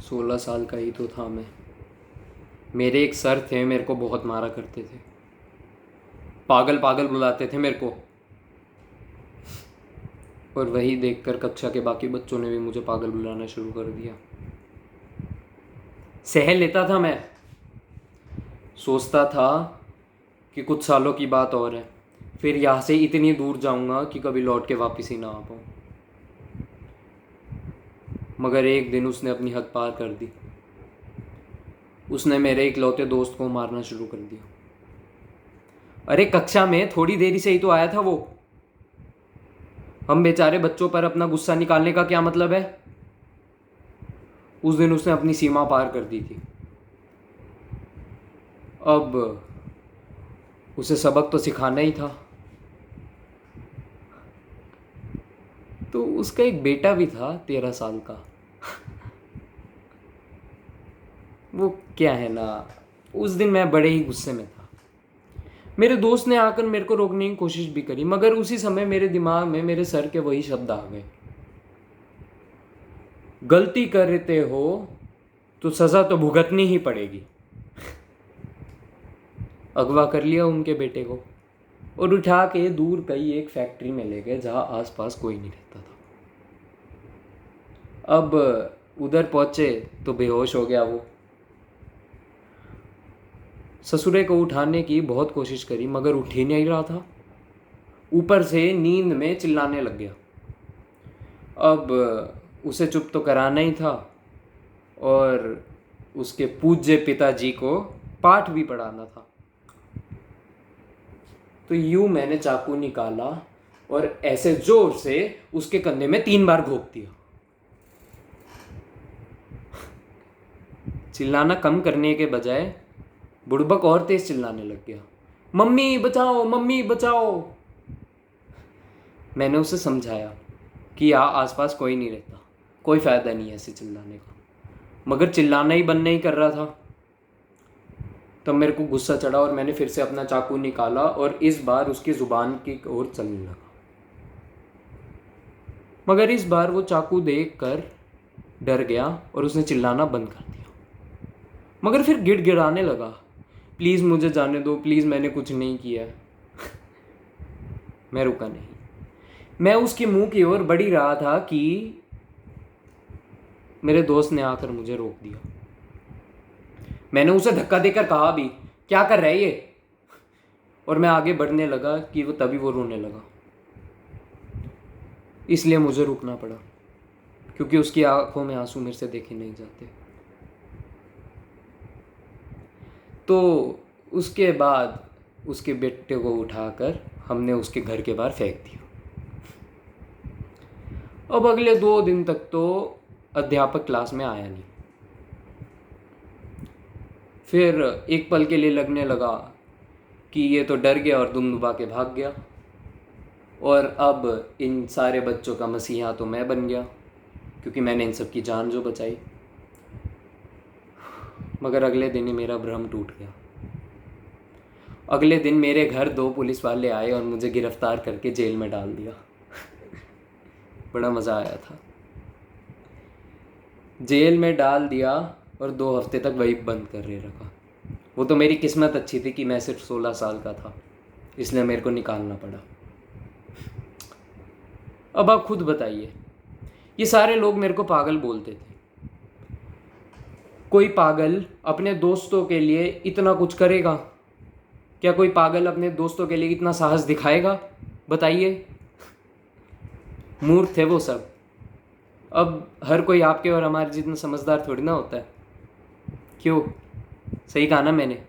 16 साल का ही तो था मैं। मेरे एक सर थे, मेरे को बहुत मारा करते थे, पागल पागल बुलाते थे मेरे को। और वही देखकर कक्षा के बाकी बच्चों ने भी मुझे पागल बुलाना शुरू कर दिया। सह लेता था मैं, सोचता था कि कुछ सालों की बात और है, फिर यहाँ से इतनी दूर जाऊंगा कि कभी लौट के वापस ही ना आ पाऊँ। मगर एक दिन उसने अपनी हद पार कर दी। उसने मेरे इकलौते दोस्त को मारना शुरू कर दिया। अरे कक्षा में थोड़ी देरी से ही तो आया था वो। हम बेचारे बच्चों पर अपना गुस्सा निकालने का क्या मतलब है। उस दिन उसने अपनी सीमा पार कर दी थी। अब उसे सबक तो सिखाना ही था। तो उसका एक बेटा भी था 13 साल का। वो क्या है ना, उस दिन मैं बड़े ही गुस्से में था। मेरे दोस्त ने आकर मेरे को रोकने की कोशिश भी करी, मगर उसी समय मेरे दिमाग में मेरे सर के वही शब्द आ गए, गलती करते हो तो सज़ा तो भुगतनी ही पड़ेगी। अगवा कर लिया उनके बेटे को और उठा के दूर कहीं एक फैक्ट्री में ले गए जहाँ आसपास कोई नहीं रहता था। अब उधर पहुँचे तो बेहोश हो गया वो। ससुरे को उठाने की बहुत कोशिश करी मगर उठ ही नहीं रहा था। ऊपर से नींद में चिल्लाने लग गया। अब उसे चुप तो कराना ही था और उसके पूज्य पिताजी को पाठ भी पढ़ाना था। तो यूं मैंने चाकू निकाला और ऐसे जोर से उसके कंधे में 3 बार घोंप दिया। चिल्लाना कम करने के बजाय बुड़बक और तेज चिल्लाने लग गया, मम्मी बचाओ मम्मी बचाओ। मैंने उसे समझाया कि यहाँ आसपास कोई नहीं रहता, कोई फ़ायदा नहीं है ऐसे चिल्लाने का, मगर चिल्लाना ही बंद नहीं कर रहा था। तब मेरे को गुस्सा चढ़ा और मैंने फिर से अपना चाकू निकाला और इस बार उसकी ज़ुबान की ओर चलने लगा। मगर इस बार वो चाकू देख कर डर गया और उसने चिल्लाना बंद कर दिया, मगर फिर गिड़गिड़ाने लगा, प्लीज़ मुझे जाने दो, प्लीज़ मैंने कुछ नहीं किया। मैं रुका नहीं। मैं उसके मुंह की ओर बढ़ ही रहा था कि मेरे दोस्त ने आकर मुझे रोक दिया। मैंने उसे धक्का देकर कहा भी, क्या कर रहा है ये। और मैं आगे बढ़ने लगा कि तभी वो रोने लगा। इसलिए मुझे रुकना पड़ा क्योंकि उसकी आंखों में आंसू मेरे से देखे नहीं जाते। तो उसके बाद उसके बेटे को उठाकर हमने उसके घर के बाहर फेंक दिया। अब अगले 2 दिन तक तो अध्यापक क्लास में आया नहीं। फिर एक पल के लिए लगने लगा कि ये तो डर गया और दुम दुबा के भाग गया और अब इन सारे बच्चों का मसीहा तो मैं बन गया क्योंकि मैंने इन सब की जान जो बचाई। मगर अगले दिन ही मेरा भ्रम टूट गया। अगले दिन मेरे घर 2 पुलिस वाले आए और मुझे गिरफ्तार करके जेल में डाल दिया। बड़ा मज़ा आया था। जेल में डाल दिया और 2 हफ्ते तक वही बंद कर रखा। वो तो मेरी किस्मत अच्छी थी कि मैं सिर्फ 16 साल का था, इसलिए मेरे को निकालना पड़ा। अब आप खुद बताइए, ये सारे लोग मेरे को पागल बोलते थे। कोई पागल अपने दोस्तों के लिए इतना कुछ करेगा? क्या कोई पागल अपने दोस्तों के लिए इतना साहस दिखाएगा? बताइए। मूर्ख थे वो सब। अब हर कोई आपके और हमारे जितना समझदार थोड़ी ना होता है। क्यों? सही कहा ना मैंने?